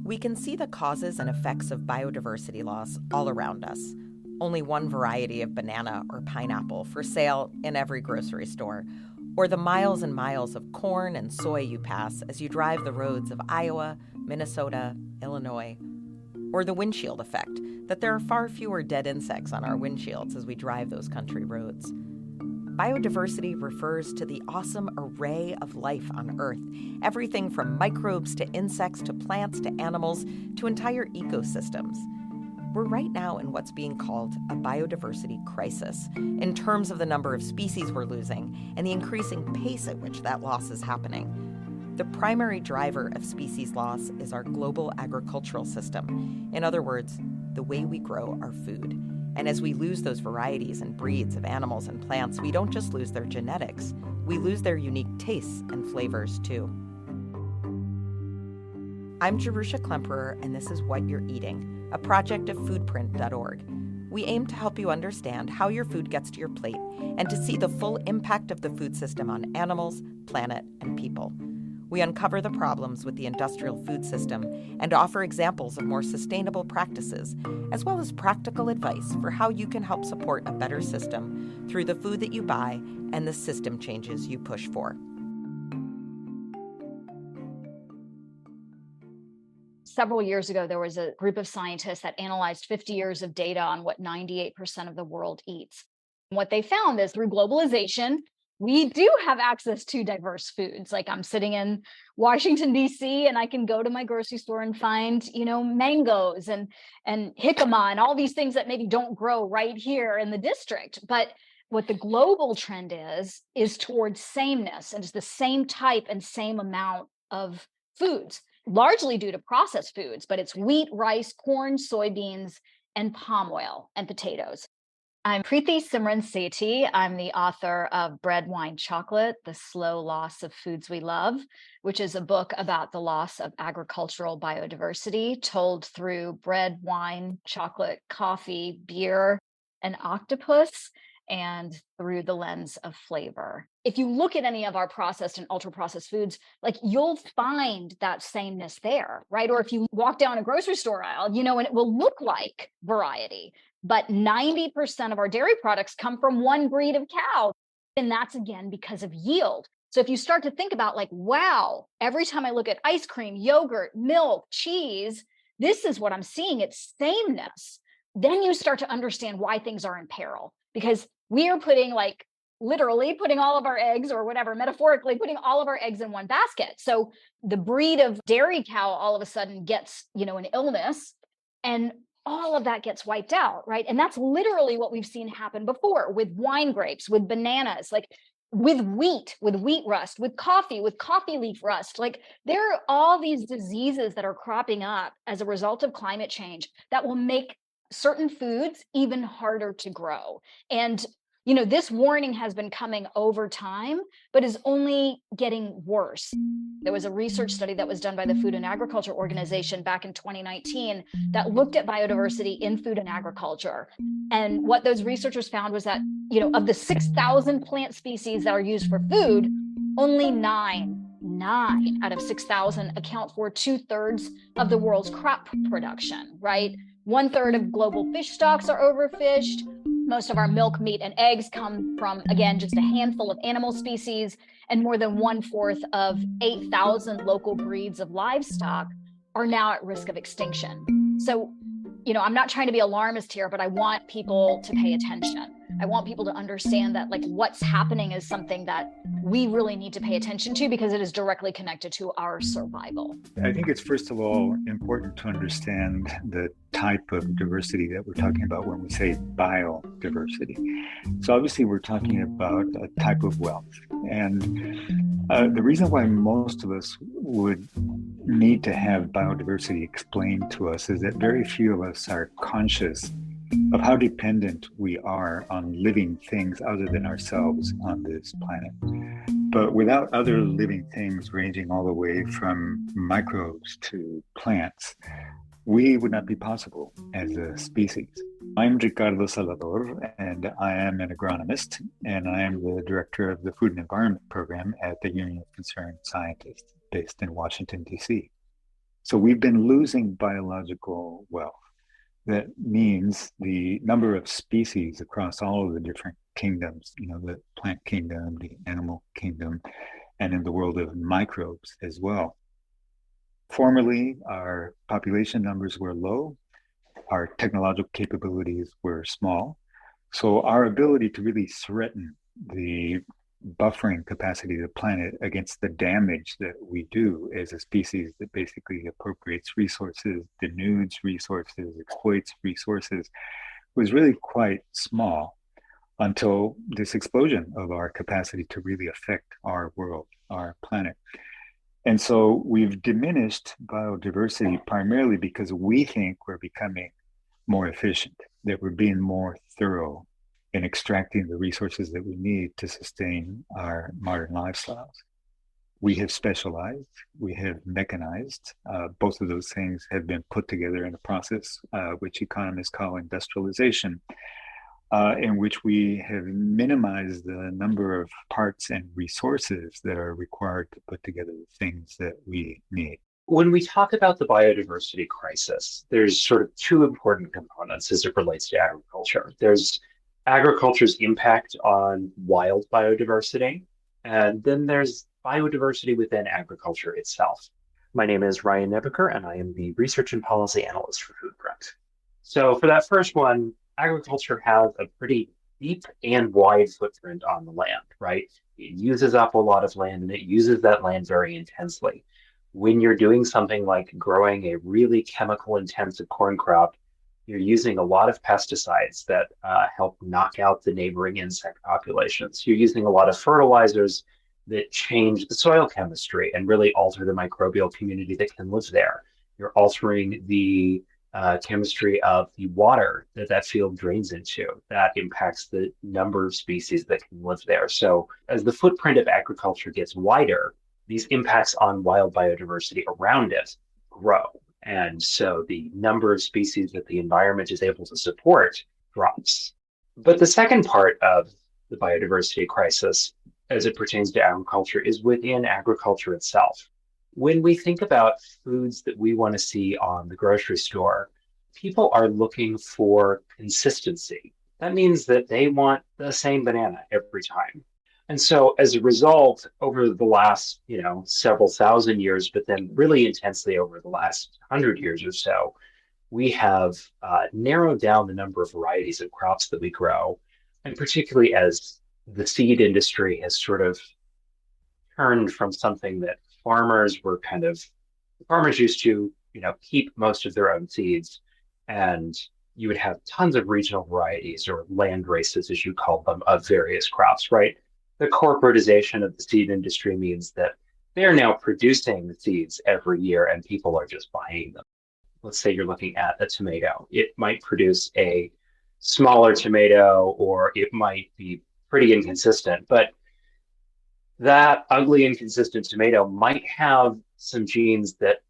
We can see the causes and effects of biodiversity loss all around us. Only one variety of banana or pineapple for sale in every grocery store, or the miles and miles of corn and soy you pass as you drive the roads of Iowa, Minnesota, Illinois, or the windshield effect, that there are far fewer dead insects on our windshields as we drive those country roads. Biodiversity refers to the awesome array of life on Earth, everything from microbes to insects to plants to animals to entire ecosystems. We're right now in what's being called a biodiversity crisis in terms of the number of species we're losing and the increasing pace at which that loss is happening. The primary driver of species loss is our global agricultural system. In other words, the way we grow our food. And as we lose those varieties and breeds of animals and plants, we don't just lose their genetics, we lose their unique tastes and flavors too. I'm Jerusha Klemperer, and this is What You're Eating, a project of foodprint.org. We aim to help you understand how your food gets to your plate and to see the full impact of the food system on animals, planet, and people. We uncover the problems with the industrial food system and offer examples of more sustainable practices, as well as practical advice for how you can help support a better system through the food that you buy and the system changes you push for. Several years ago, there was a group of scientists that analyzed 50 years of data on what 98% of the world eats. And what they found is through globalization, we do have access to diverse foods. Like I'm sitting in Washington, D.C., and I can go to my grocery store and find, mangoes and jicama and all these things that maybe don't grow right here in the district. But what the global trend is towards sameness, and it's the same type and same amount of foods, largely due to processed foods, but it's wheat, rice, corn, soybeans, and palm oil and potatoes. I'm Preeti Simran Sethi. I'm the author of Bread, Wine, Chocolate, The Slow Loss of Foods We Love, which is a book about the loss of agricultural biodiversity told through bread, wine, chocolate, coffee, beer, and octopus, and through the lens of flavor. If you look at any of our processed and ultra-processed foods, you'll find that sameness there, right? Or if you walk down a grocery store aisle, and it will look like variety, but 90% of our dairy products come from one breed of cow. And that's again because of yield. So if you start to think about wow, every time I look at ice cream, yogurt, milk, cheese, this is what I'm seeing, it's sameness. Then you start to understand why things are in peril, because we are putting literally putting all of our eggs, or whatever, metaphorically putting all of our eggs in one basket. So the breed of dairy cow all of a sudden gets, an illness, and all of that gets wiped out, right? And that's literally what we've seen happen before with wine grapes, with bananas, with wheat rust, with coffee leaf rust. There are all these diseases that are cropping up as a result of climate change that will make certain foods even harder to grow. And this warning has been coming over time, but is only getting worse. There was a research study that was done by the Food and Agriculture Organization back in 2019 that looked at biodiversity in food and agriculture. And what those researchers found was that, of the 6,000 plant species that are used for food, only nine out of 6,000 account for 2/3 of the world's crop production, right? 1/3 of global fish stocks are overfished. Most of our milk, meat, and eggs come from, again, just a handful of animal species, and more than 1/4 of 8,000 local breeds of livestock are now at risk of extinction. So, I'm not trying to be alarmist here, but I want people to pay attention. I want people to understand that what's happening is something that we really need to pay attention to, because it is directly connected to our survival. I think it's first of all important to understand the type of diversity that we're talking about when we say biodiversity. So obviously we're talking about a type of wealth. And the reason why most of us would need to have biodiversity explained to us is that very few of us are conscious of how dependent we are on living things other than ourselves on this planet. But without other living things ranging all the way from microbes to plants, we would not be possible as a species. I'm Ricardo Salvador, and I am an agronomist, and I am the director of the Food and Environment Program at the Union of Concerned Scientists, based in Washington, D.C. So we've been losing biological wealth. That means the number of species across all of the different kingdoms, the plant kingdom, the animal kingdom, and in the world of microbes as well. Formerly, our population numbers were low, our technological capabilities were small. So our ability to really threaten the buffering capacity of the planet against the damage that we do as a species that basically appropriates resources, denudes resources, exploits resources, was really quite small until this explosion of our capacity to really affect our world, our planet. And so we've diminished biodiversity primarily because we think we're becoming more efficient, that we're being more thorough in extracting the resources that we need to sustain our modern lifestyles. We have specialized, we have mechanized. Both of those things have been put together in a process which economists call industrialization, in which we have minimized the number of parts and resources that are required to put together the things that we need. When we talk about the biodiversity crisis, there's sort of two important components as it relates to agriculture. There's agriculture's impact on wild biodiversity, and then there's biodiversity within agriculture itself. My name is Ryan Nebeker, and I am the Research and Policy Analyst for Foodprint. So for that first one, agriculture has a pretty deep and wide footprint on the land, right? It uses up a lot of land, and it uses that land very intensely. When you're doing something like growing a really chemical intensive corn crop, you're using a lot of pesticides that help knock out the neighboring insect populations. You're using a lot of fertilizers that change the soil chemistry and really alter the microbial community that can live there. You're altering the chemistry of the water that field drains into. That impacts the number of species that can live there. So as the footprint of agriculture gets wider, these impacts on wild biodiversity around it grow. And so the number of species that the environment is able to support drops. But the second part of the biodiversity crisis, as it pertains to agriculture, is within agriculture itself. When we think about foods that we want to see on the grocery store, people are looking for consistency. That means that they want the same banana every time. And so as a result, over the last, several thousand years, but then really intensely over the last 100 years or so, we have narrowed down the number of varieties of crops that we grow. And particularly as the seed industry has sort of turned from something that farmers used to, keep most of their own seeds. And you would have tons of regional varieties or land races, as you call them, of various crops, right? The corporatization of the seed industry means that they're now producing the seeds every year and people are just buying them. Let's say you're looking at a tomato. It might produce a smaller tomato or it might be pretty inconsistent, but that ugly, inconsistent tomato might have some genes that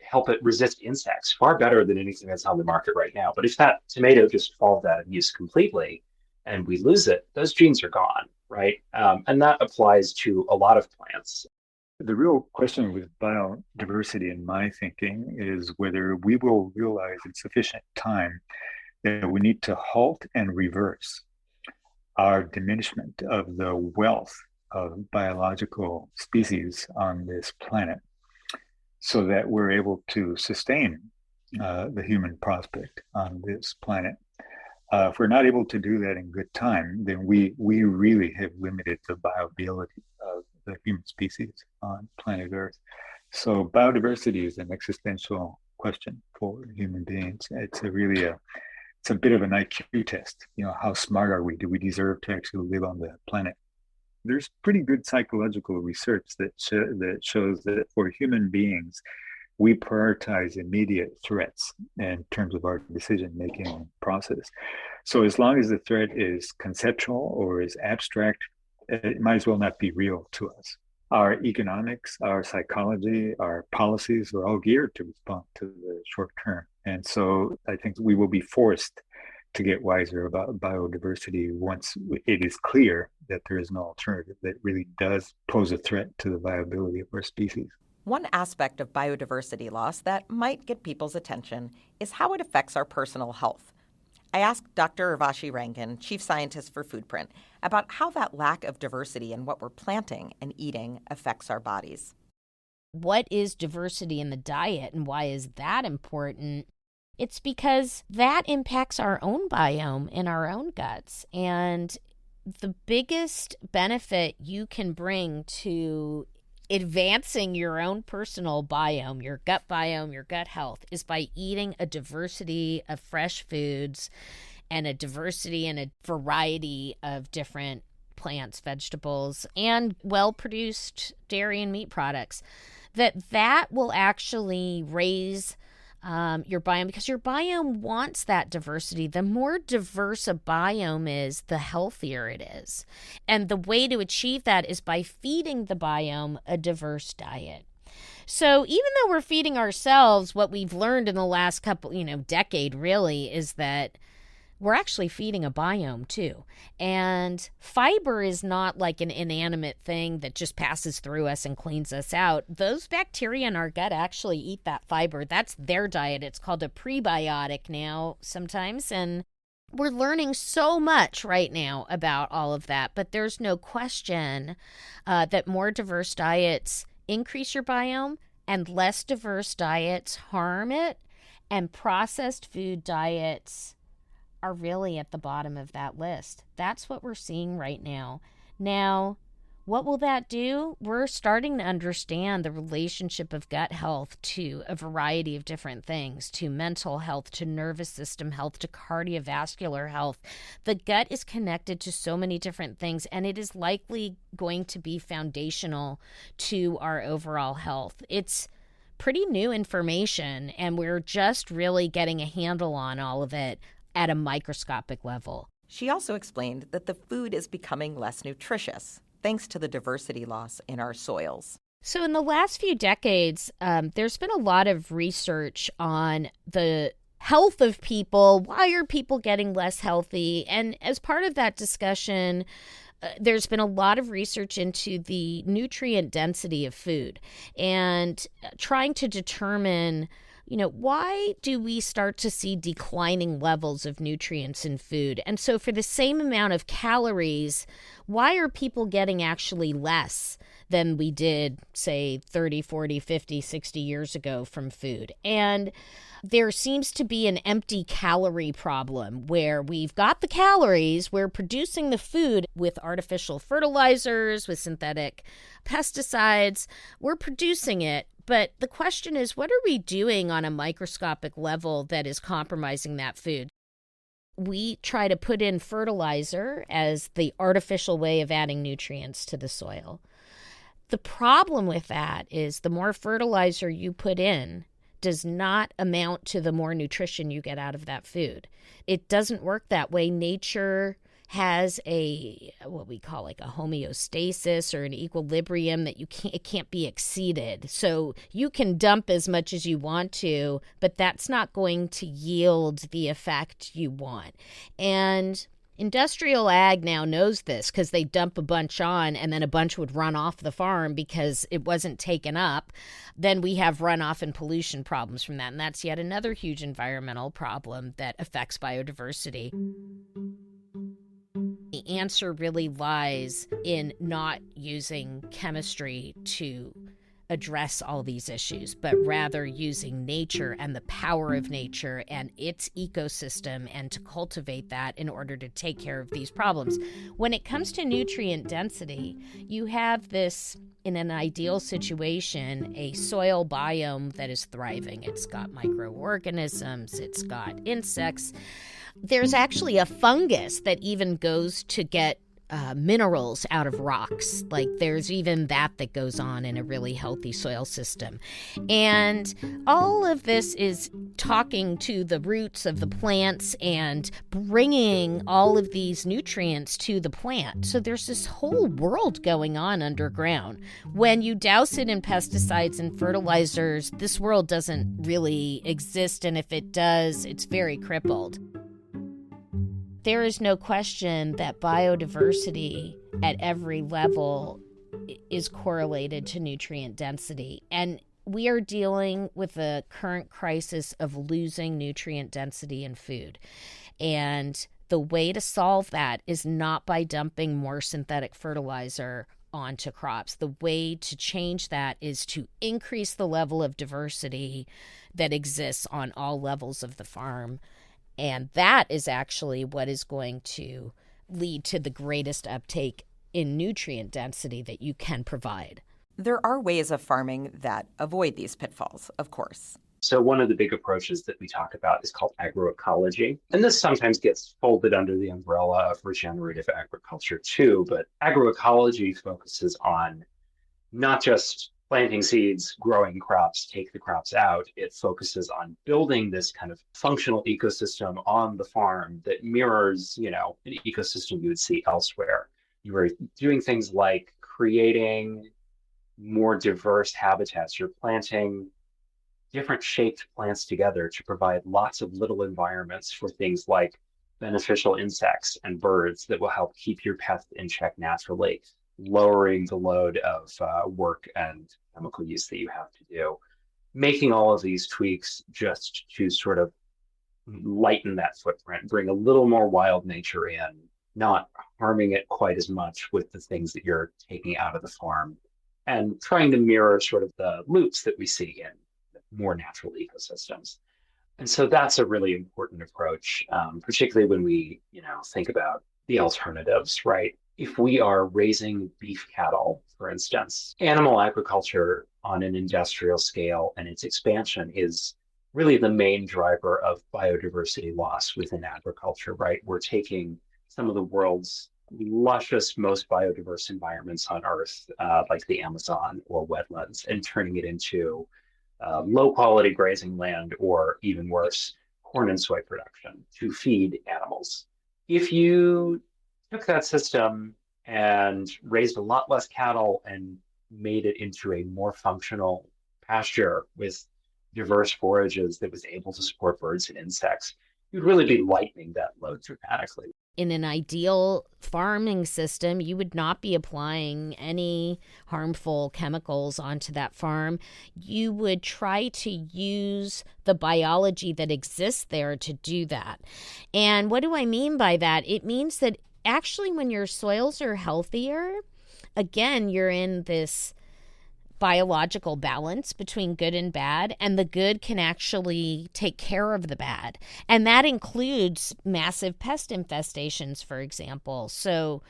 help it resist insects far better than anything that's on the market right now. But if that tomato just falls out of use completely and we lose it, those genes are gone. Right. And that applies to a lot of plants. The real question with biodiversity, in my thinking, is whether we will realize in sufficient time that we need to halt and reverse our diminishment of the wealth of biological species on this planet so that we're able to sustain the human prospect on this planet. If we're not able to do that in good time, then we really have limited the viability of the human species on planet Earth. So biodiversity is an existential question for human beings. It's a bit of an IQ test. How smart are we? Do we deserve to actually live on the planet? There's pretty good psychological research that shows that for human beings, we prioritize immediate threats in terms of our decision-making process. So as long as the threat is conceptual or is abstract, it might as well not be real to us. Our economics, our psychology, our policies are all geared to respond to the short term. And so I think we will be forced to get wiser about biodiversity once it is clear that there is no alternative that really does pose a threat to the viability of our species. One aspect of biodiversity loss that might get people's attention is how it affects our personal health. I asked Dr. Urvashi Rangan, Chief Scientist for Foodprint, about how that lack of diversity in what we're planting and eating affects our bodies. What is diversity in the diet and why is that important? It's because that impacts our own biome in our own guts. And the biggest benefit you can bring to advancing your own personal biome, your gut health, is by eating a diversity of fresh foods and a diversity and a variety of different plants, vegetables, and well-produced dairy and meat products. That will actually raise your biome, because your biome wants that diversity. The more diverse a biome is, the healthier it is. And the way to achieve that is by feeding the biome a diverse diet. So even though we're feeding ourselves, what we've learned in the last decade really is that we're actually feeding a biome too. And fiber is not like an inanimate thing that just passes through us and cleans us out. Those bacteria in our gut actually eat that fiber. That's their diet. It's called a prebiotic now sometimes. And we're learning so much right now about all of that. But there's no question that more diverse diets increase your biome and less diverse diets harm it. And processed food diets are really at the bottom of that list. That's what we're seeing right now. Now, what will that do? We're starting to understand the relationship of gut health to a variety of different things, to mental health, to nervous system health, to cardiovascular health. The gut is connected to so many different things, and it is likely going to be foundational to our overall health. It's pretty new information, and we're just really getting a handle on all of it at a microscopic level. She also explained that the food is becoming less nutritious, thanks to the diversity loss in our soils. So in the last few decades, there's been a lot of research on the health of people. Why are people getting less healthy? And as part of that discussion, there's been a lot of research into the nutrient density of food and trying to determine, why do we start to see declining levels of nutrients in food? And so for the same amount of calories, why are people getting actually less than we did, say, 30, 40, 50, 60 years ago from food? And there seems to be an empty calorie problem where we've got the calories, we're producing the food with artificial fertilizers, with synthetic pesticides, we're producing it. But the question is, what are we doing on a microscopic level that is compromising that food? We try to put in fertilizer as the artificial way of adding nutrients to the soil. The problem with that is the more fertilizer you put in does not amount to the more nutrition you get out of that food. It doesn't work that way. Nature has what we call like a homeostasis or an equilibrium that it can't be exceeded. So you can dump as much as you want to, but that's not going to yield the effect you want. And industrial ag now knows this because they dump a bunch on and then a bunch would run off the farm because it wasn't taken up. Then we have runoff and pollution problems from that. And that's yet another huge environmental problem that affects biodiversity. The answer really lies in not using chemistry to address all these issues, but rather using nature and the power of nature and its ecosystem and to cultivate that in order to take care of these problems. When it comes to nutrient density, you have this, in an ideal situation, a soil biome that is thriving. It's got microorganisms, it's got insects. There's actually a fungus that even goes to get minerals out of rocks. Like there's even that goes on in a really healthy soil system. And all of this is talking to the roots of the plants and bringing all of these nutrients to the plant. So there's this whole world going on underground. When you douse it in pesticides and fertilizers, this world doesn't really exist. And if it does, it's very crippled. There is no question that biodiversity at every level is correlated to nutrient density. And we are dealing with the current crisis of losing nutrient density in food. And the way to solve that is not by dumping more synthetic fertilizer onto crops. The way to change that is to increase the level of diversity that exists on all levels of the farm. And that is actually what is going to lead to the greatest uptake in nutrient density that you can provide. There are ways of farming that avoid these pitfalls, of course. So one of the big approaches that we talk about is called agroecology. And this sometimes gets folded under the umbrella of regenerative agriculture too, but agroecology focuses on not just planting seeds, growing crops, take the crops out. It focuses on building this kind of functional ecosystem on the farm that mirrors, an ecosystem you would see elsewhere. You are doing things like creating more diverse habitats. You're planting different shaped plants together to provide lots of little environments for things like beneficial insects and birds that will help keep your pest in check naturally, lowering the load of work and chemical use that you have to do. Making all of these tweaks just to sort of lighten that footprint, bring a little more wild nature in, not harming it quite as much with the things that you're taking out of the farm, and trying to mirror sort of the loops that we see in more natural ecosystems. And so that's a really important approach, particularly when we, think about the alternatives, right? If we are raising beef cattle, for instance, animal agriculture on an industrial scale and its expansion is really the main driver of biodiversity loss within agriculture, right? We're taking some of the world's luscious, most biodiverse environments on Earth, like the Amazon or wetlands, and turning it into low quality grazing land, or even worse, corn and soy production to feed animals. If you took that system and raised a lot less cattle and made it into a more functional pasture with diverse forages that was able to support birds and insects, you'd really be lightening that load dramatically. In an ideal farming system, you would not be applying any harmful chemicals onto that farm. You would try to use the biology that exists there to do that. And what do I mean by that? It means that actually when your soils are healthier, again, you're in this biological balance between good and bad, and the good can actually take care of the bad. And that includes massive pest infestations, for example. So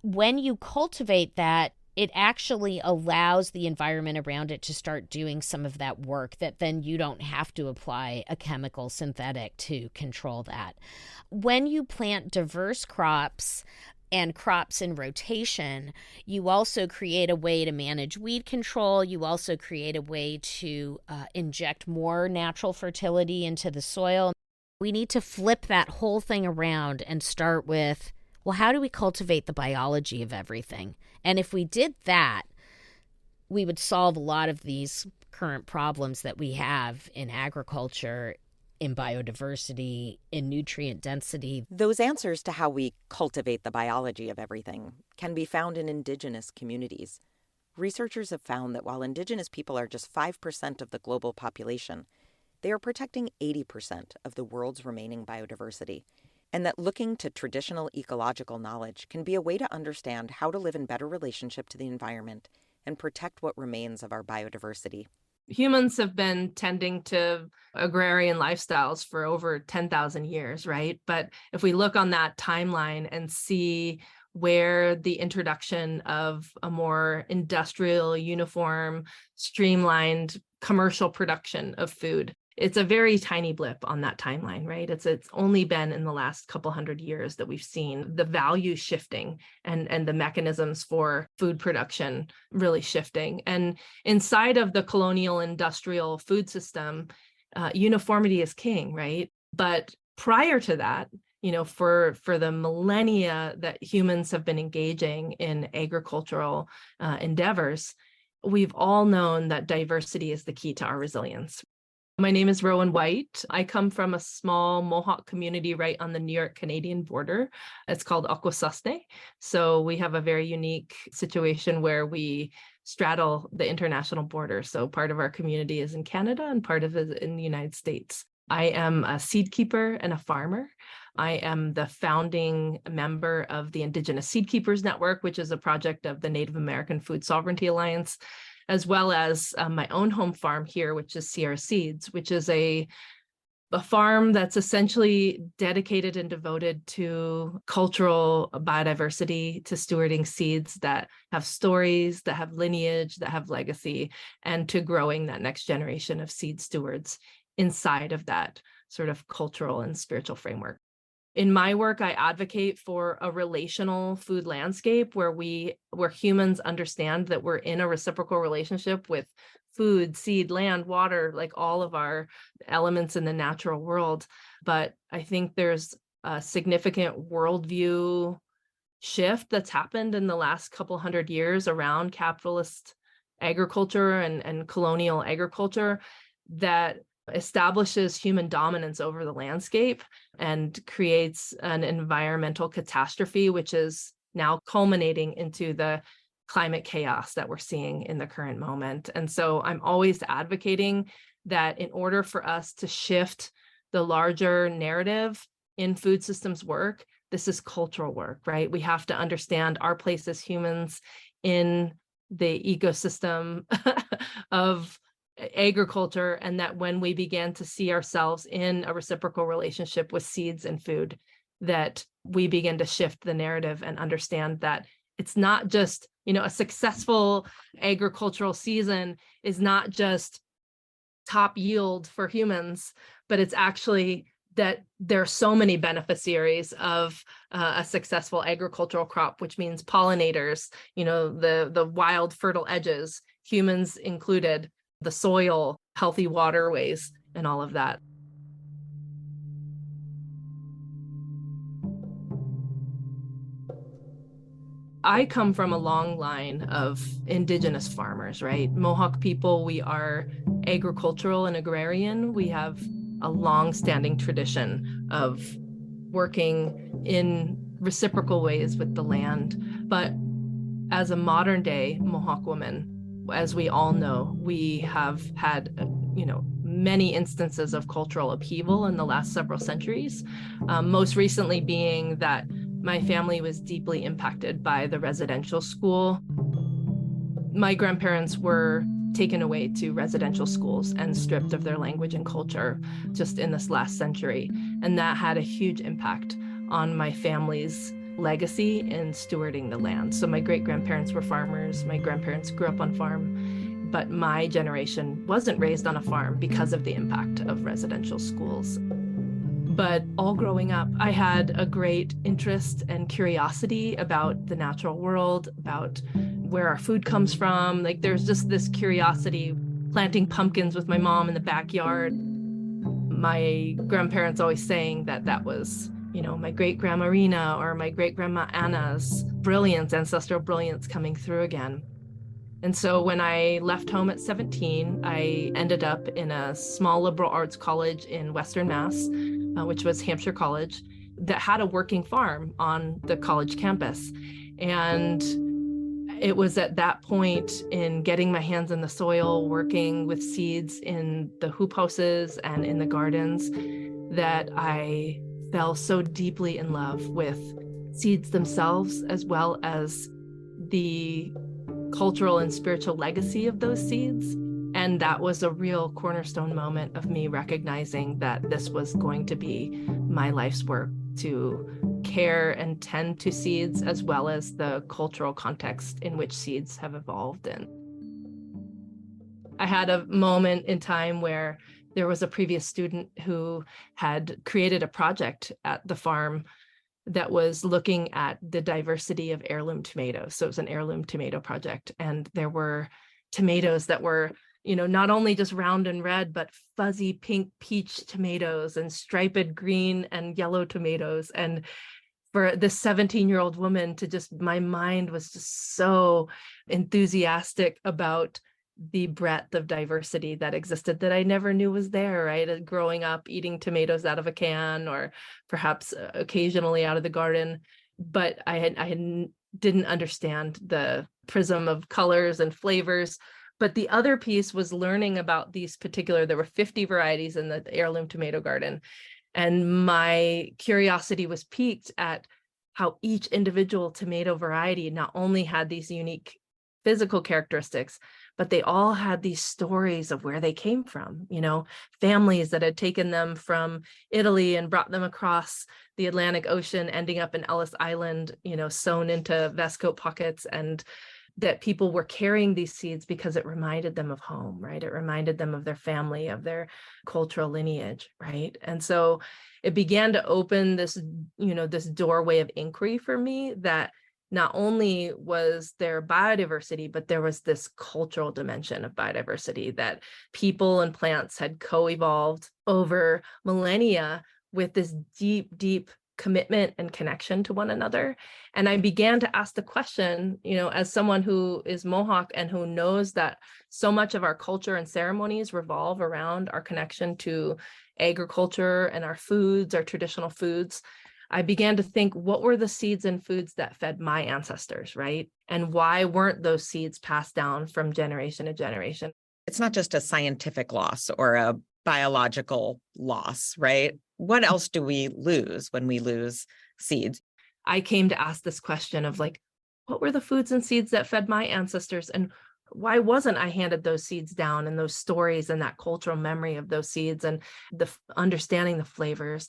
when you cultivate that, it actually allows the environment around it to start doing some of that work that then you don't have to apply a chemical synthetic to control that. When you plant diverse crops and crops in rotation, you also create a way to manage weed control. You also create a way to inject more natural fertility into the soil. We need to flip that whole thing around and start with, well, how do we cultivate the biology of everything? And if we did that, we would solve a lot of these current problems that we have in agriculture, in biodiversity, in nutrient density. Those answers to how we cultivate the biology of everything can be found in indigenous communities. Researchers have found that while indigenous people are just 5% of the global population, they are protecting 80% of the world's remaining biodiversity, and that looking to traditional ecological knowledge can be a way to understand how to live in better relationship to the environment and protect what remains of our biodiversity. Humans have been tending to agrarian lifestyles for over 10,000 years, right? But if we look on that timeline and see where the introduction of a more industrial, uniform, streamlined commercial production of food, it's a very tiny blip on that timeline, right? It's only been in the last couple hundred years that we've seen the value shifting and the mechanisms for food production really shifting. And inside of the colonial industrial food system, uniformity is king, right? But prior to that, for the millennia that humans have been engaging in agricultural endeavors, we've all known that diversity is the key to our resilience. My name is Rowan White. I come from a small Mohawk community right on the New York-Canadian border. It's called Akwesasne. So we have a very unique situation where we straddle the international border. So part of our community is in Canada and part of it is in the United States. I am a seed keeper and a farmer. I am the founding member of the Indigenous Seed Keepers Network, which is a project of the Native American Food Sovereignty Alliance, as well as my own home farm here, which is CR Seeds, which is a farm that's essentially dedicated and devoted to cultural biodiversity, to stewarding seeds that have stories, that have lineage, that have legacy, and to growing that next generation of seed stewards inside of that sort of cultural and spiritual framework. In my work, I advocate for a relational food landscape where humans understand that we're in a reciprocal relationship with food, seed, land, water, like all of our elements in the natural world. But I think there's a significant worldview shift that's happened in the last couple hundred years around capitalist agriculture and colonial agriculture that establishes human dominance over the landscape and creates an environmental catastrophe, which is now culminating into the climate chaos that we're seeing in the current moment. And so I'm always advocating that in order for us to shift the larger narrative in food systems work, this is cultural work, right? We have to understand our place as humans in the ecosystem of agriculture, and that when we begin to see ourselves in a reciprocal relationship with seeds and food, that we begin to shift the narrative and understand that it's not just, a successful agricultural season is not just top yield for humans, but it's actually that there are so many beneficiaries of a successful agricultural crop, which means pollinators, the wild fertile edges, humans included, the soil, healthy waterways, and all of that. I come from a long line of Indigenous farmers, right? Mohawk people, we are agricultural and agrarian. We have a long-standing tradition of working in reciprocal ways with the land. But as a modern day Mohawk woman, as we all know, we have had, many instances of cultural upheaval in the last several centuries, most recently being that my family was deeply impacted by the residential school. My grandparents were taken away to residential schools and stripped of their language and culture just in this last century. And that had a huge impact on my family's legacy in stewarding the land. So my great-grandparents were farmers. My grandparents grew up on farm, but my generation wasn't raised on a farm because of the impact of residential schools. But all growing up, I had a great interest and curiosity about the natural world, about where our food comes from. Like there's just this curiosity, planting pumpkins with my mom in the backyard. My grandparents always saying that was, my great-grandma Rena or my great-grandma Anna's brilliance, ancestral brilliance coming through again. And so when I left home at 17, I ended up in a small liberal arts college in Western Mass, which was Hampshire College, that had a working farm on the college campus. And it was at that point in getting my hands in the soil, working with seeds in the hoop houses and in the gardens, that I fell so deeply in love with seeds themselves, as well as the cultural and spiritual legacy of those seeds. And that was a real cornerstone moment of me recognizing that this was going to be my life's work, to care and tend to seeds, as well as the cultural context in which seeds have evolved in. I had a moment in time where there was a previous student who had created a project at the farm that was looking at the diversity of heirloom tomatoes. So it was an heirloom tomato project. And there were tomatoes that were, not only just round and red, but fuzzy pink peach tomatoes and striped green and yellow tomatoes. And for this 17-year-old woman to my mind was just so enthusiastic about the breadth of diversity that existed that I never knew was there, right? Growing up, eating tomatoes out of a can, or perhaps occasionally out of the garden. But I didn't understand the prism of colors and flavors. But the other piece was learning about these particular, there were 50 varieties in the heirloom tomato garden. And my curiosity was piqued at how each individual tomato variety not only had these unique physical characteristics, but they all had these stories of where they came from, families that had taken them from Italy and brought them across the Atlantic Ocean, ending up in Ellis Island, sewn into vest coat pockets, and that people were carrying these seeds because it reminded them of home, right? It reminded them of their family, of their cultural lineage, right? And so it began to open this, this doorway of inquiry for me, that not only was there biodiversity, but there was this cultural dimension of biodiversity, that people and plants had co-evolved over millennia with this deep, deep commitment and connection to one another. And I began to ask the question, as someone who is Mohawk and who knows that so much of our culture and ceremonies revolve around our connection to agriculture and our foods, our traditional foods, I began to think, what were the seeds and foods that fed my ancestors, right? And why weren't those seeds passed down from generation to generation? It's not just a scientific loss or a biological loss, right? What else do we lose when we lose seeds? I came to ask this question of what were the foods and seeds that fed my ancestors, and why wasn't I handed those seeds down, and those stories and that cultural memory of those seeds and the understanding the flavors?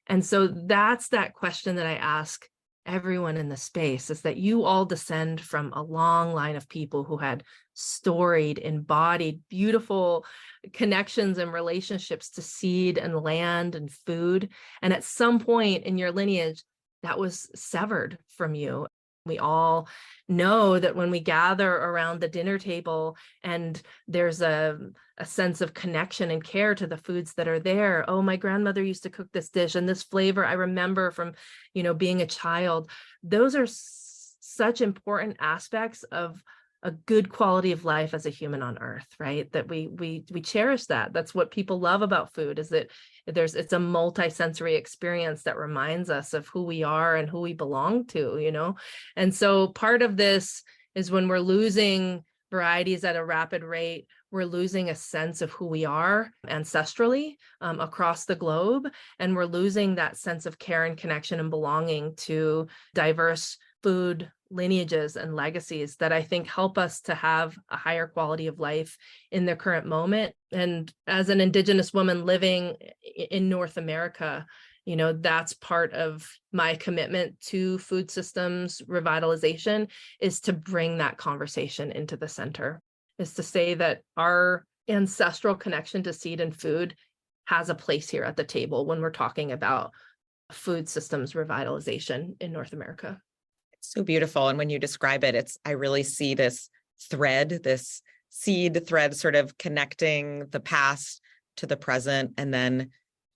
And so that's that question that I ask everyone in the space, is that you all descend from a long line of people who had storied, embodied, beautiful connections and relationships to seed and land and food. And at some point in your lineage, that was severed from you. We all know that when we gather around the dinner table and there's a sense of connection and care to the foods that are there. Oh, my grandmother used to cook this dish, and this flavor I remember from, being a child. Those are such important aspects of a good quality of life as a human on earth, right? That we cherish that. That's what people love about food, is that it's a multi-sensory experience that reminds us of who we are and who we belong to, And so part of this is, when we're losing varieties at a rapid rate, we're losing a sense of who we are ancestrally across the globe. And we're losing that sense of care and connection and belonging to diverse food lineages and legacies that I think help us to have a higher quality of life in the current moment. And as an Indigenous woman living in North America, that's part of my commitment to food systems revitalization, is to bring that conversation into the center, is to say that our ancestral connection to seed and food has a place here at the table when we're talking about food systems revitalization in North America. So beautiful. And when you describe it, I really see this thread, this seed thread, sort of connecting the past to the present, and then,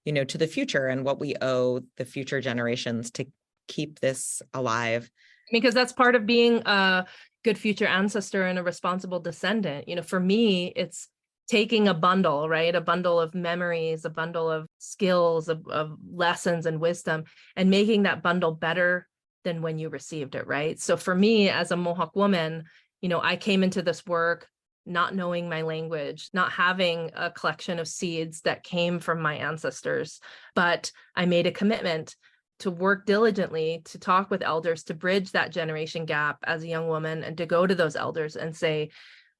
to the future, and what we owe the future generations to keep this alive. Because that's part of being a good future ancestor and a responsible descendant. For me, it's taking a bundle, right? A bundle of memories, a bundle of skills, of lessons and wisdom, and making that bundle better than when you received it, right? So for me, as a Mohawk woman, I came into this work not knowing my language, not having a collection of seeds that came from my ancestors, but I made a commitment to work diligently, to talk with elders, to bridge that generation gap as a young woman, and to go to those elders and say,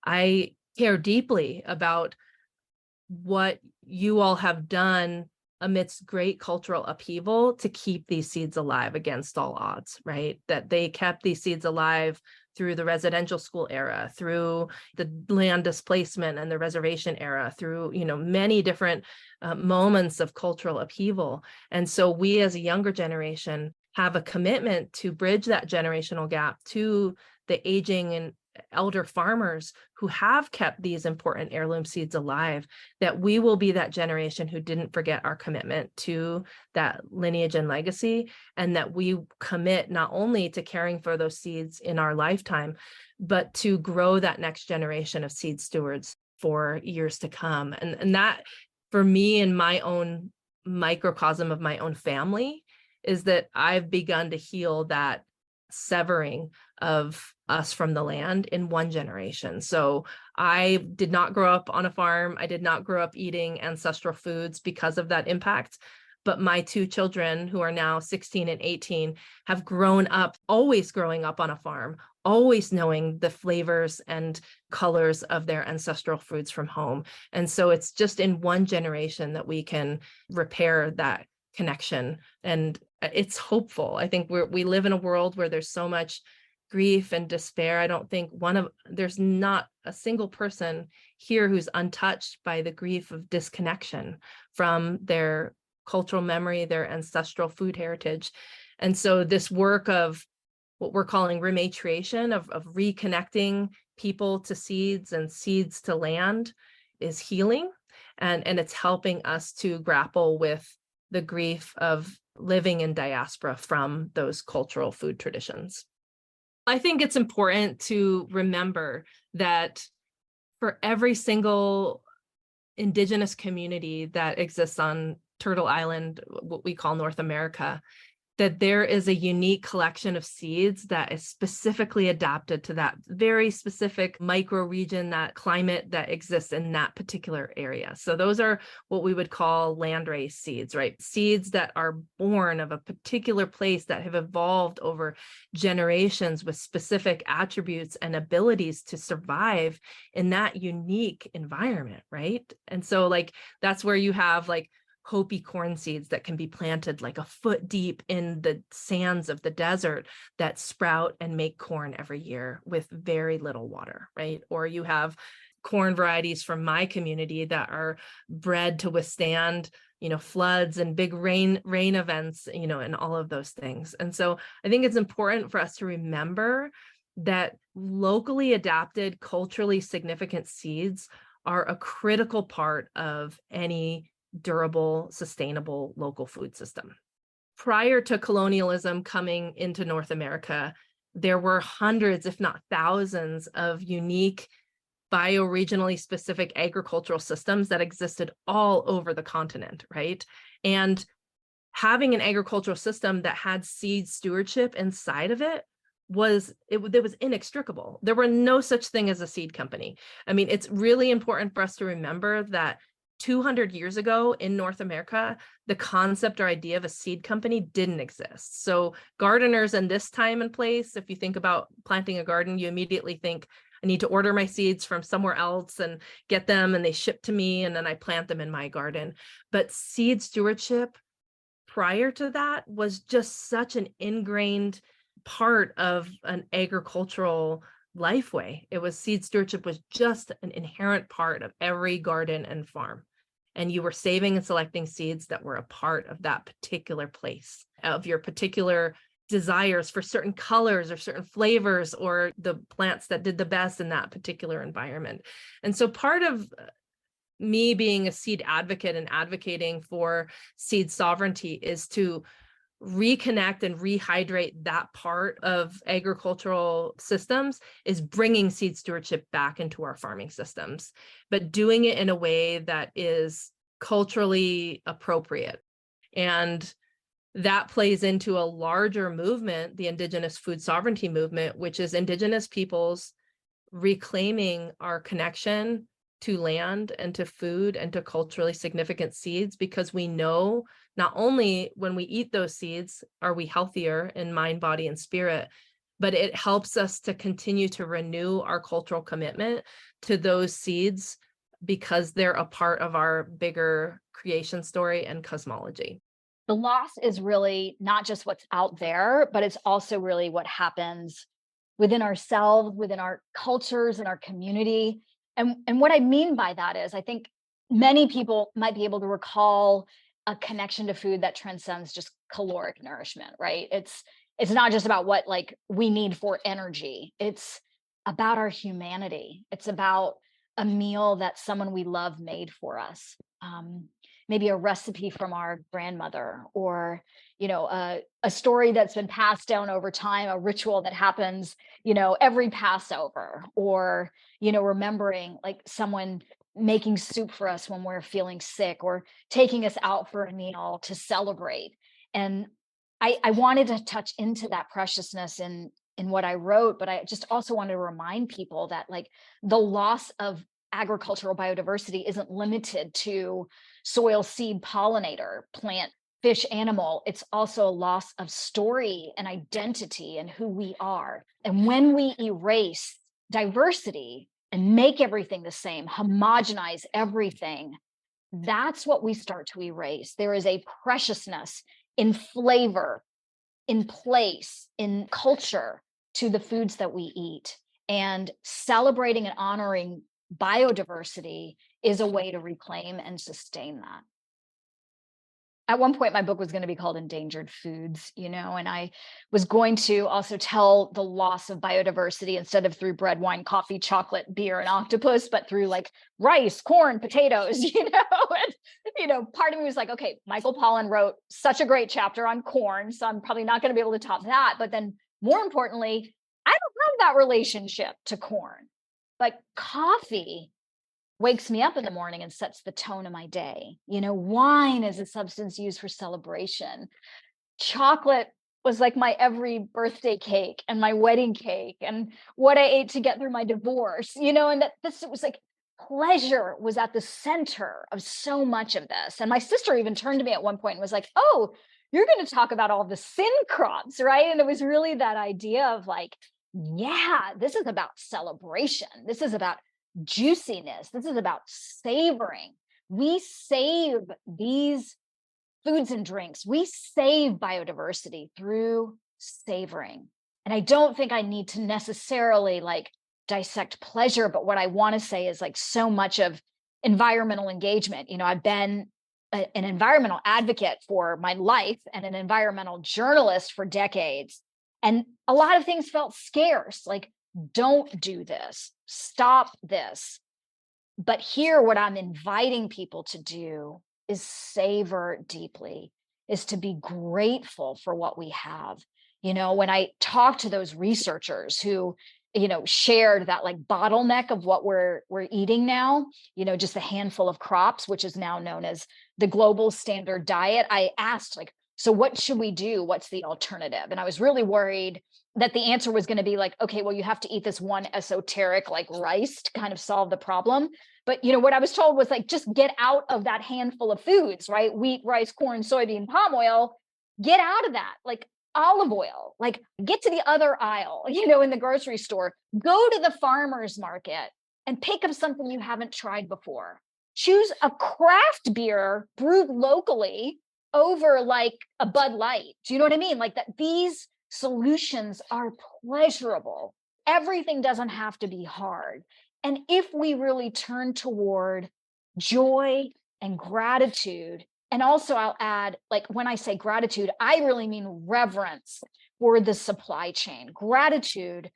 I care deeply about what you all have done amidst great cultural upheaval to keep these seeds alive against all odds, right? That they kept these seeds alive through the residential school era, through the land displacement and the reservation era, through, many different moments of cultural upheaval. And so we as a younger generation have a commitment to bridge that generational gap to the aging elder farmers who have kept these important heirloom seeds alive, that we will be that generation who didn't forget our commitment to that lineage and legacy, and that we commit not only to caring for those seeds in our lifetime, but to grow that next generation of seed stewards for years to come. And that, for me, in my own microcosm of my own family, is that I've begun to heal that severing of us from the land in one generation. So I did not grow up on a farm. I did not grow up eating ancestral foods because of that impact. But my two children, who are now 16 and 18, have grown up, always growing up on a farm, always knowing the flavors and colors of their ancestral foods from home. And so it's just in one generation that we can repair that connection. And it's hopeful. I think we live in a world where there's so much grief and despair. I don't think there's not a single person here who's untouched by the grief of disconnection from their cultural memory, their ancestral food heritage. And so this work of what we're calling rematriation, of reconnecting people to seeds and seeds to land, is healing. And it's helping us to grapple with the grief of living in diaspora from those cultural food traditions. I think it's important to remember that for every single Indigenous community that exists on Turtle Island, what we call North America, that there is a unique collection of seeds that is specifically adapted to that very specific micro region, that climate that exists in that particular area. So those are what we would call landrace seeds, right? Seeds that are born of a particular place, that have evolved over generations with specific attributes and abilities to survive in that unique environment, right? And so that's where you have Hopi corn seeds that can be planted a foot deep in the sands of the desert, that sprout and make corn every year with very little water, right? Or you have corn varieties from my community that are bred to withstand, floods and big rain events, and all of those things. And so I think it's important for us to remember that locally adapted, culturally significant seeds are a critical part of any durable, sustainable local food system. Prior to colonialism coming into North America, there were hundreds, if not thousands, of unique bioregionally specific agricultural systems that existed all over the continent, right? And having an agricultural system that had seed stewardship inside of it was inextricable. There were no such thing as a seed company. I mean, it's really important for us to remember that 200 years ago in North America, the concept or idea of a seed company didn't exist. So gardeners in this time and place, if you think about planting a garden, you immediately think, I need to order my seeds from somewhere else and get them, and they ship to me, and then I plant them in my garden. But seed stewardship prior to that was just such an ingrained part of an agricultural lifeway. Seed stewardship was just an inherent part of every garden and farm. And you were saving and selecting seeds that were a part of that particular place, of your particular desires for certain colors or certain flavors, or the plants that did the best in that particular environment. And so part of me being a seed advocate and advocating for seed sovereignty is to reconnect and rehydrate that part of agricultural systems, is bringing seed stewardship back into our farming systems, but doing it in a way that is culturally appropriate. And that plays into a larger movement, the Indigenous food sovereignty movement, which is Indigenous peoples reclaiming our connection to land and to food and to culturally significant seeds, because we know not only when we eat those seeds are we healthier in mind, body, and spirit, but it helps us to continue to renew our cultural commitment to those seeds because they're a part of our bigger creation story and cosmology. The loss is really not just what's out there, but it's also really what happens within ourselves, within our cultures and our community. And what I mean by that is, I think many people might be able to recall a connection to food that transcends just caloric nourishment, right? It's not just about what we need for energy. It's about our humanity. It's about a meal that someone we love made for us. Maybe a recipe from our grandmother, or a story that's been passed down over time, a ritual that happens every Passover, or remembering like someone making soup for us when we're feeling sick, or taking us out for a meal to celebrate. And I wanted to touch into that preciousness in what I wrote, but I just also wanted to remind people that like the loss of agricultural biodiversity isn't limited to soil, seed, pollinator, plant, fish, animal. It's also a loss of story and identity and who we are. And when we erase diversity and make everything the same, homogenize everything, that's what we start to erase. There is a preciousness in flavor, in place, in culture to the foods that we eat. And celebrating and honoring biodiversity is a way to reclaim and sustain that. At one point, my book was going to be called Endangered Foods, and I was going to also tell the loss of biodiversity instead of through bread, wine, coffee, chocolate, beer, and octopus, but through like rice, corn, potatoes, And, part of me was like, okay, Michael Pollan wrote such a great chapter on corn, so I'm probably not going to be able to top that. But then more importantly, I don't have that relationship to corn, but coffee wakes me up in the morning and sets the tone of my day. Wine is a substance used for celebration. Chocolate was like my every birthday cake and my wedding cake and what I ate to get through my divorce, and that this was like pleasure was at the center of so much of this. And my sister even turned to me at one point and was like, oh, you're going to talk about all the sin crops, right? And it was really that idea of like, yeah, this is about celebration. This is about juiciness. This is about savoring. We save these foods and drinks. We save biodiversity through savoring. And I don't think I need to necessarily like dissect pleasure, but what I want to say is like so much of environmental engagement. I've been an environmental advocate for my life and an environmental journalist for decades. And a lot of things felt scarce, like, don't do this, stop this. But here, what I'm inviting people to do is savor deeply, is to be grateful for what we have. When I talk to those researchers who, shared that like bottleneck of what we're eating now, just a handful of crops, which is now known as the global standard diet. I asked like, so what should we do? What's the alternative? And I was really worried that the answer was going to be like, okay, well, you have to eat this one esoteric like rice to kind of solve the problem. But what I was told was like, just get out of that handful of foods, right? Wheat, rice, corn, soybean, palm oil, get out of that. Like olive oil, like get to the other aisle, in the grocery store, go to the farmer's market and pick up something you haven't tried before. Choose a craft beer brewed locally over like a Bud Light. Do you know what I mean? Like that these solutions are pleasurable. Everything doesn't have to be hard. And if we really turn toward joy and gratitude, and also I'll add, like when I say gratitude, I really mean reverence for the supply chain, gratitude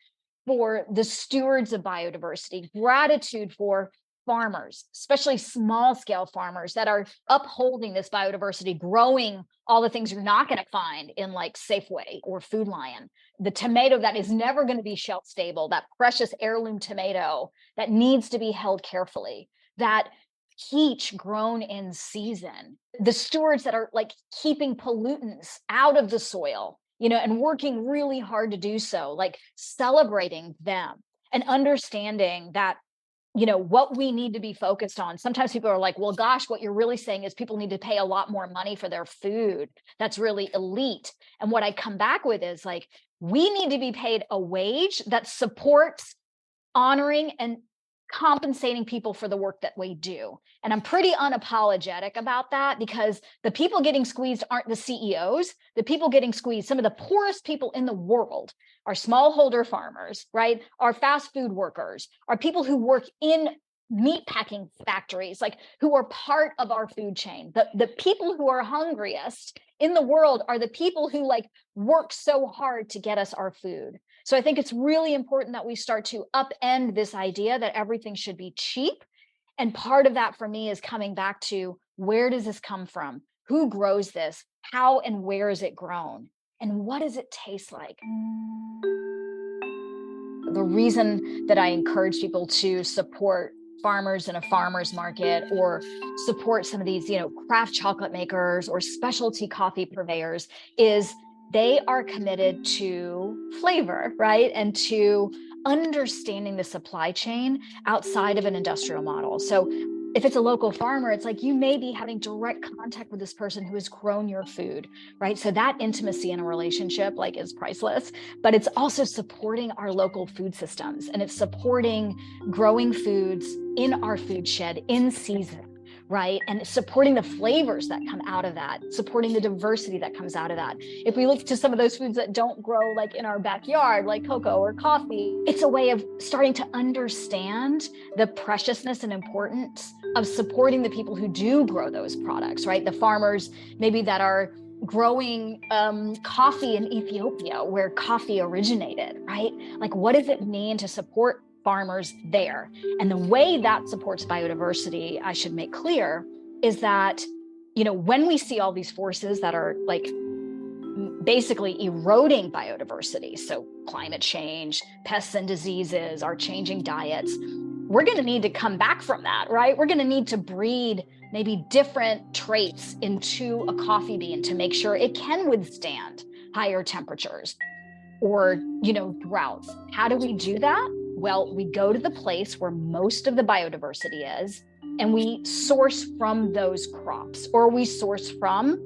for the stewards of biodiversity, gratitude for farmers, especially small scale farmers that are upholding this biodiversity, growing all the things you're not going to find in like Safeway or Food Lion. The tomato that is never going to be shelf stable, that precious heirloom tomato that needs to be held carefully, that peach grown in season, the stewards that are like keeping pollutants out of the soil, and working really hard to do so, like celebrating them and understanding that what we need to be focused on. Sometimes people are like, well, gosh, what you're really saying is people need to pay a lot more money for their food. That's really elite. And what I come back with is like, we need to be paid a wage that supports honoring and compensating people for the work that we do. And I'm pretty unapologetic about that, because the people getting squeezed aren't the CEOs. The people getting squeezed, some of the poorest people in the world, are smallholder farmers, right? Are fast food workers, are people who work in meat packing factories, like who are part of our food chain. The people who are hungriest in the world are the people who like work so hard to get us our food. So I think it's really important that we start to upend this idea that everything should be cheap. And part of that for me is coming back to, where does this come from? Who grows this? How and where is it grown? And what does it taste like? The reason that I encourage people to support farmers in a farmer's market, or support some of these, craft chocolate makers or specialty coffee purveyors, is they are committed to flavor, right? And to understanding the supply chain outside of an industrial model. So if it's a local farmer, it's like you may be having direct contact with this person who has grown your food, right? So that intimacy in a relationship is priceless, but it's also supporting our local food systems, and it's supporting growing foods in our food shed in season, right? And supporting the flavors that come out of that, supporting the diversity that comes out of that. If we look to some of those foods that don't grow in our backyard, like cocoa or coffee, it's a way of starting to understand the preciousness and importance of supporting the people who do grow those products, right? The farmers maybe that are growing coffee in Ethiopia, where coffee originated, right? What does it mean to support farmers there? And the way that supports biodiversity, I should make clear, is that, when we see all these forces that are basically eroding biodiversity, so climate change, pests and diseases, our changing diets, we're going to need to come back from that, right? We're going to need to breed maybe different traits into a coffee bean to make sure it can withstand higher temperatures or, droughts. How do we do that? Well, we go to the place where most of the biodiversity is, and we source from those crops, or we source from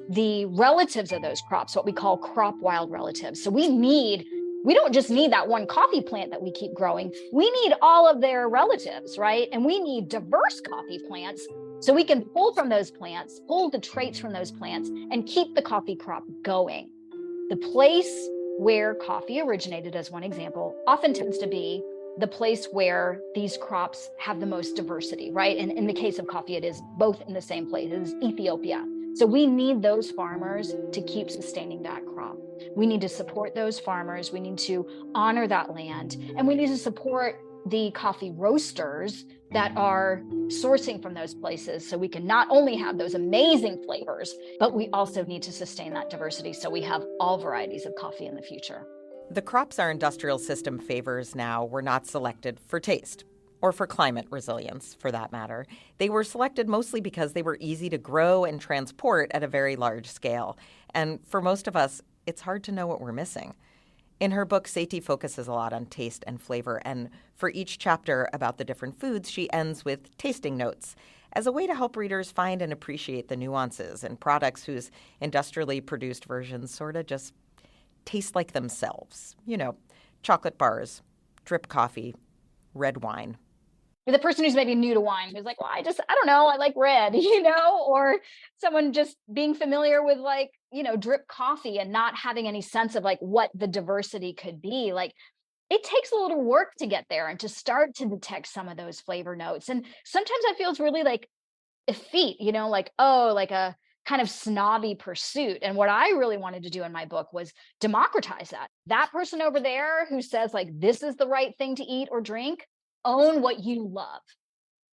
the relatives of those crops, what we call crop wild relatives. So we don't just need that one coffee plant that we keep growing. We need all of their relatives, right? And we need diverse coffee plants, so we can pull from those plants, pull the traits from those plants, and keep the coffee crop going. The place where coffee originated, as one example, often tends to be the place where these crops have the most diversity, right? And in the case of coffee, it is both in the same place. It is Ethiopia. So we need those farmers to keep sustaining that crop. We need to support those farmers. We need to honor that land. And we need to support the coffee roasters that are sourcing from those places, so we can not only have those amazing flavors, but we also need to sustain that diversity so we have all varieties of coffee in the future. The crops our industrial system favors now were not selected for taste, or for climate resilience, for that matter. They were selected mostly because they were easy to grow and transport at a very large scale. And for most of us, it's hard to know what we're missing. In her book, Sethi focuses a lot on taste and flavor, and for each chapter about the different foods, she ends with tasting notes as a way to help readers find and appreciate the nuances in products whose industrially produced versions sort of just taste like themselves. Chocolate bars, drip coffee, red wine. The person who's maybe new to wine, who's like, well, I don't know, I like red, or someone just being familiar with drip coffee and not having any sense of what the diversity could be. It takes a little work to get there and to start to detect some of those flavor notes. And sometimes I feel it's really effete, a kind of snobby pursuit. And what I really wanted to do in my book was democratize that. That person over there who says this is the right thing to eat or drink, own what you love.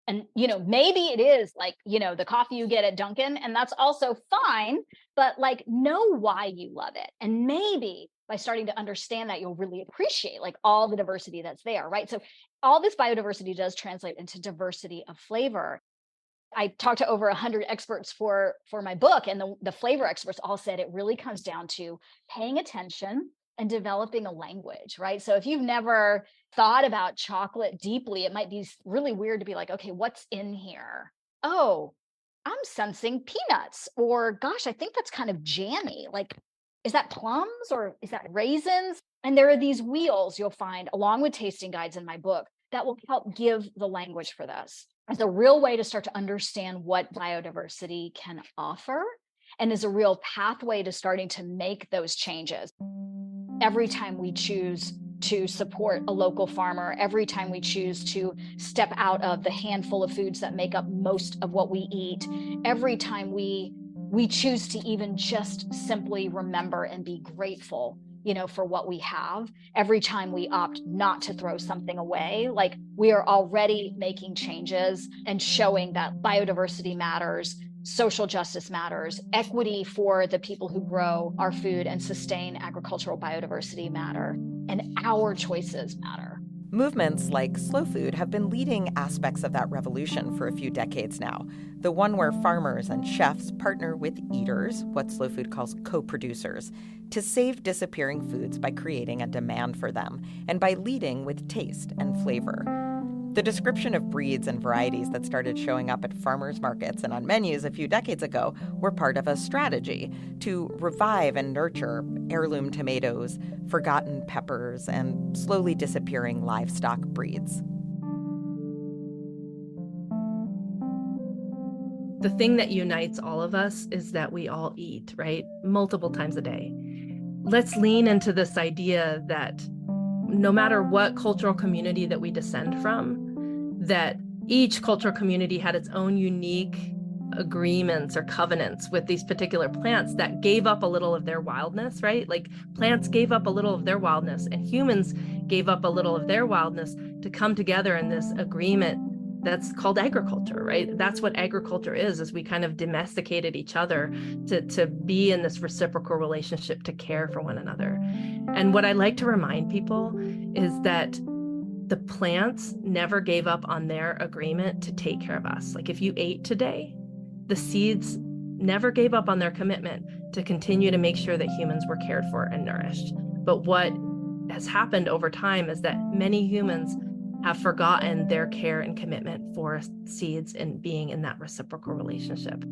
And, maybe it is the coffee you get at Dunkin', and that's also fine, but know why you love it. And maybe by starting to understand that, you'll really appreciate all the diversity that's there, right? So all this biodiversity does translate into diversity of flavor. I talked to over 100 experts for my book, and the flavor experts all said it really comes down to paying attention and developing a language, right? So if you've never thought about chocolate deeply, it might be really weird to be okay, what's in here? Oh, I'm sensing peanuts, or gosh, I think that's kind of jammy. Is that plums or is that raisins? And there are these wheels you'll find along with tasting guides in my book that will help give the language for this. It's a real way to start to understand what biodiversity can offer, and is a real pathway to starting to make those changes. Every time we choose to support a local farmer, every time we choose to step out of the handful of foods that make up most of what we eat, every time we choose to even just simply remember and be grateful for what we have every time we opt not to throw something away. Like, we are already making changes and showing that biodiversity matters, social justice matters, equity for the people who grow our food and sustain agricultural biodiversity matter, and our choices matter. Movements like slow food have been leading aspects of that revolution for a few decades now. The one where farmers and chefs partner with eaters, what slow food calls co-producers, to save disappearing foods by creating a demand for them and by leading with taste and flavor. The description of breeds and varieties that started showing up at farmers markets and on menus a few decades ago were part of a strategy to revive and nurture heirloom tomatoes, forgotten peppers, and slowly disappearing livestock breeds. The thing that unites all of us is that we all eat, right? Multiple times a day. Let's lean into this idea that no matter what cultural community that we descend from, that each cultural community had its own unique agreements or covenants with these particular plants that gave up a little of their wildness, right? Like, plants gave up a little of their wildness and humans gave up a little of their wildness to come together in this agreement that's called agriculture, right? That's what agriculture is we kind of domesticated each other to be in this reciprocal relationship, to care for one another. And what I like to remind people is that the plants never gave up on their agreement to take care of us. Like, if you ate today, the seeds never gave up on their commitment to continue to make sure that humans were cared for and nourished. But what has happened over time is that many humans have forgotten their care and commitment for seeds and being in that reciprocal relationship.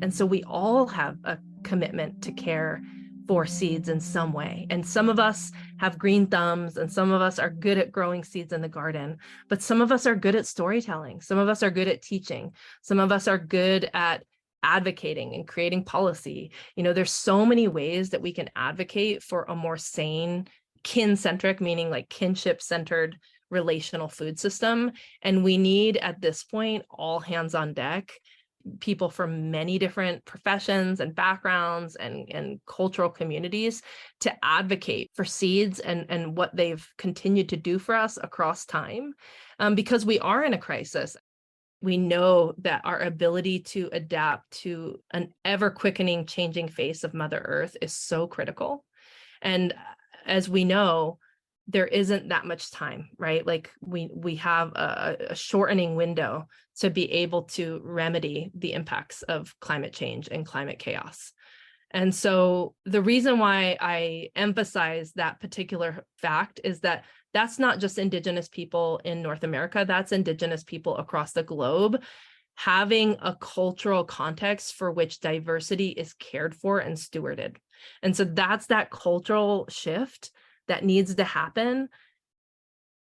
And so we all have a commitment to care for seeds in some way. And some of us have green thumbs, and some of us are good at growing seeds in the garden, but some of us are good at storytelling. Some of us are good at teaching. Some of us are good at advocating and creating policy. There's so many ways that we can advocate for a more sane, kin-centric, meaning like kinship-centered relational food system. And we need, at this point, all hands on deck, people from many different professions and backgrounds and cultural communities to advocate for seeds and what they've continued to do for us across time, because we are in a crisis. We know that our ability to adapt to an ever-quickening, changing face of Mother Earth is so critical. And as we know, there isn't that much time, right? Like, we have a shortening window to be able to remedy the impacts of climate change and climate chaos. And so the reason why I emphasize that particular fact is that that's not just Indigenous people in North America, that's Indigenous people across the globe having a cultural context for which diversity is cared for and stewarded. And so that's that cultural shift that needs to happen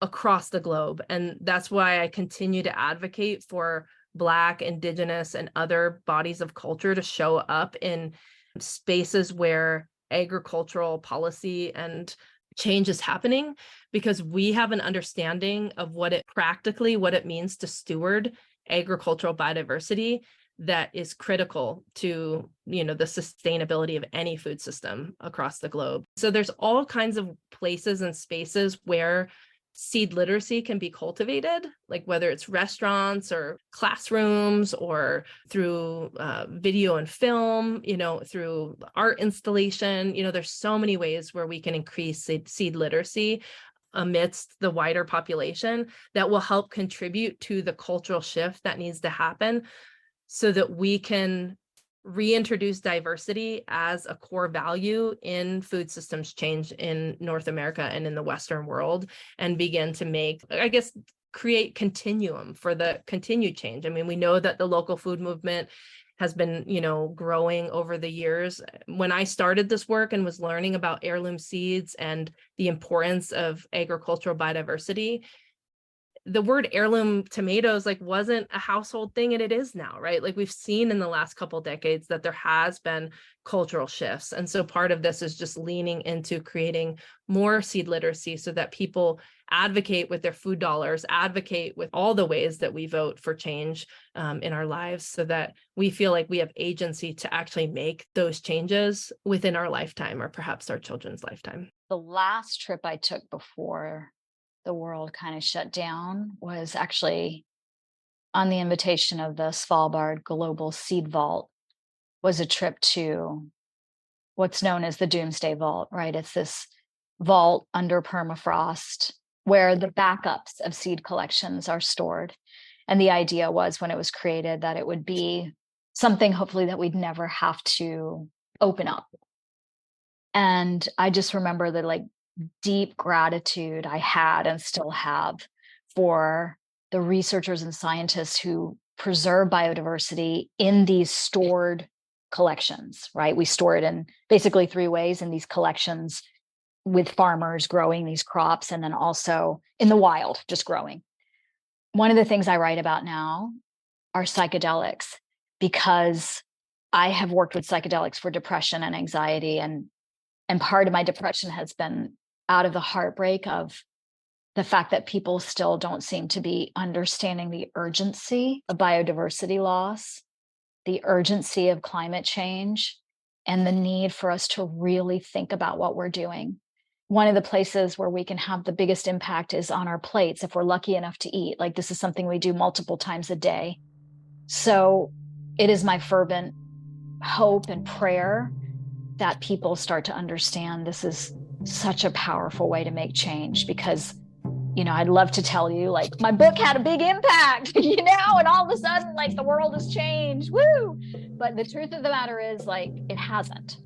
across the globe. And that's why I continue to advocate for Black, Indigenous, and other bodies of culture to show up in spaces where agricultural policy and change is happening, because we have an understanding of what it means to steward agricultural biodiversity that is critical to, the sustainability of any food system across the globe. So there's all kinds of places and spaces where seed literacy can be cultivated, like whether it's restaurants or classrooms or through video and film, through art installation. There's so many ways where we can increase seed literacy amidst the wider population that will help contribute to the cultural shift that needs to happen, so that we can reintroduce diversity as a core value in food systems change in North America and in the Western world, and begin to create continuum for the continued change. I mean, we know that the local food movement has been, growing over the years. When I started this work and was learning about heirloom seeds and the importance of agricultural biodiversity, the word heirloom tomatoes like wasn't a household thing, and it is now, right? Like we've seen in the last couple decades that there has been cultural shifts. And so part of this is just leaning into creating more seed literacy so that people advocate with their food dollars, advocate with all the ways that we vote for change in our lives, so that we feel like we have agency to actually make those changes within our lifetime or perhaps our children's lifetime. The last trip I took before the world kind of shut down was actually on the invitation of the Svalbard Global Seed Vault, was a trip to what's known as the Doomsday Vault, right? It's this vault under permafrost where the backups of seed collections are stored. And the idea was, when it was created, that it would be something hopefully that we'd never have to open up. And I just remember the like deep gratitude I had and still have for the researchers and scientists who preserve biodiversity in these stored collections, right? We store it in basically three ways: in these collections with farmers growing these crops, and then also in the wild, just growing. One of the things I write about now are psychedelics, because I have worked with psychedelics for depression and anxiety, and part of my depression has been out of the heartbreak of the fact that people still don't seem to be understanding the urgency of biodiversity loss, the urgency of climate change, and the need for us to really think about what we're doing. One of the places where we can have the biggest impact is on our plates, if we're lucky enough to eat. Like, this is something we do multiple times a day. So it is my fervent hope and prayer that people start to understand this is such a powerful way to make change. Because, you know, I'd love to tell you, like, my book had a big impact, you know, and all of a sudden, like, the world has changed, woo! But the truth of the matter is, like, it hasn't.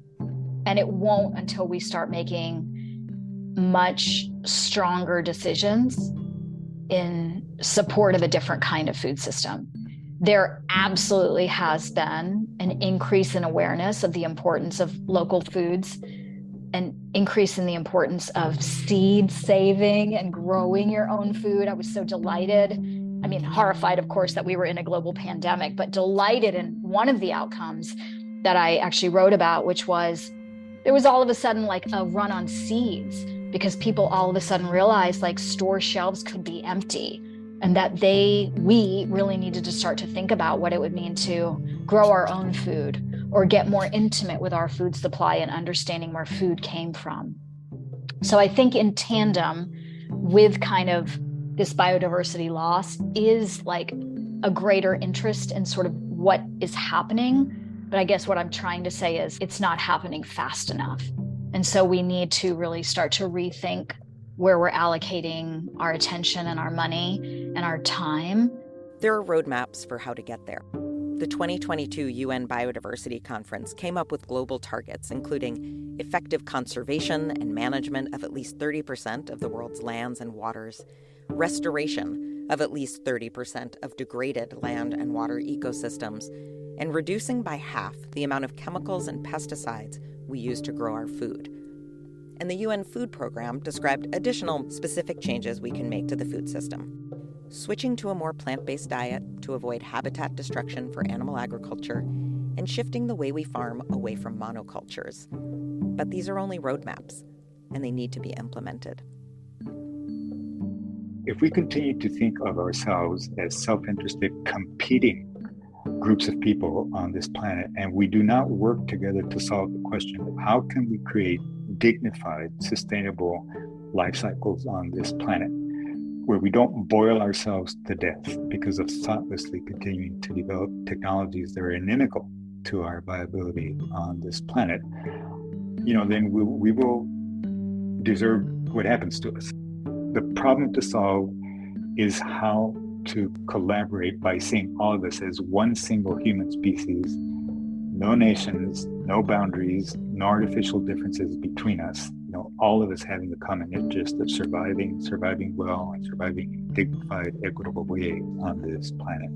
And it won't until we start making much stronger decisions in support of a different kind of food system. There absolutely has been an increase in awareness of the importance of local foods, an increase in the importance of seed saving and growing your own food. I was so delighted. I mean, horrified, of course, that we were in a global pandemic, but delighted in one of the outcomes that I actually wrote about, which was there was all of a sudden like a run on seeds, because people all of a sudden realized like store shelves could be empty, and that we really needed to start to think about what it would mean to grow our own food or get more intimate with our food supply and understanding where food came from. So I think in tandem with kind of this biodiversity loss is like a greater interest in sort of what is happening. But I guess what I'm trying to say is it's not happening fast enough. And so we need to really start to rethink where we're allocating our attention and our money and our time. There are roadmaps for how to get there. The 2022 UN Biodiversity Conference came up with global targets, including effective conservation and management of at least 30% of the world's lands and waters, restoration of at least 30% of degraded land and water ecosystems, and reducing by half the amount of chemicals and pesticides we use to grow our food. And the UN Food Program described additional specific changes we can make to the food system. Switching to a more plant-based diet to avoid habitat destruction for animal agriculture, and shifting the way we farm away from monocultures. But these are only roadmaps, and they need to be implemented. If we continue to think of ourselves as self-interested, competing groups of people on this planet, and we do not work together to solve the question of how can we create dignified, sustainable life cycles on this planet, where we don't boil ourselves to death because of thoughtlessly continuing to develop technologies that are inimical to our viability on this planet, then we will deserve what happens to us. The problem to solve is how to collaborate by seeing all of us as one single human species, no nations, no boundaries, no artificial differences between us, all of us having the common interest of surviving well, and surviving in a dignified, equitable way on this planet.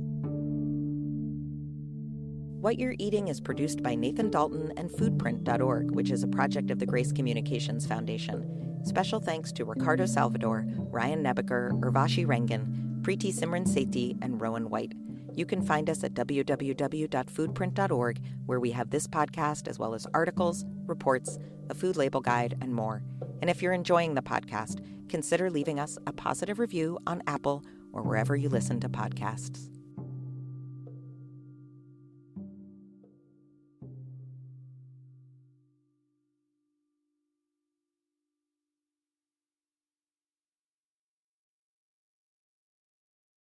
What You're Eating is produced by Nathan Dalton and foodprint.org, which is a project of the Grace Communications Foundation. Special thanks to Ricardo Salvador, Ryan Nebeker, Urvashi Rengan, Preeti Simran Sethi, and Rowan White. You can find us at www.foodprint.org, where we have this podcast as well as articles, reports, a food label guide, and more. And if you're enjoying the podcast, consider leaving us a positive review on Apple or wherever you listen to podcasts.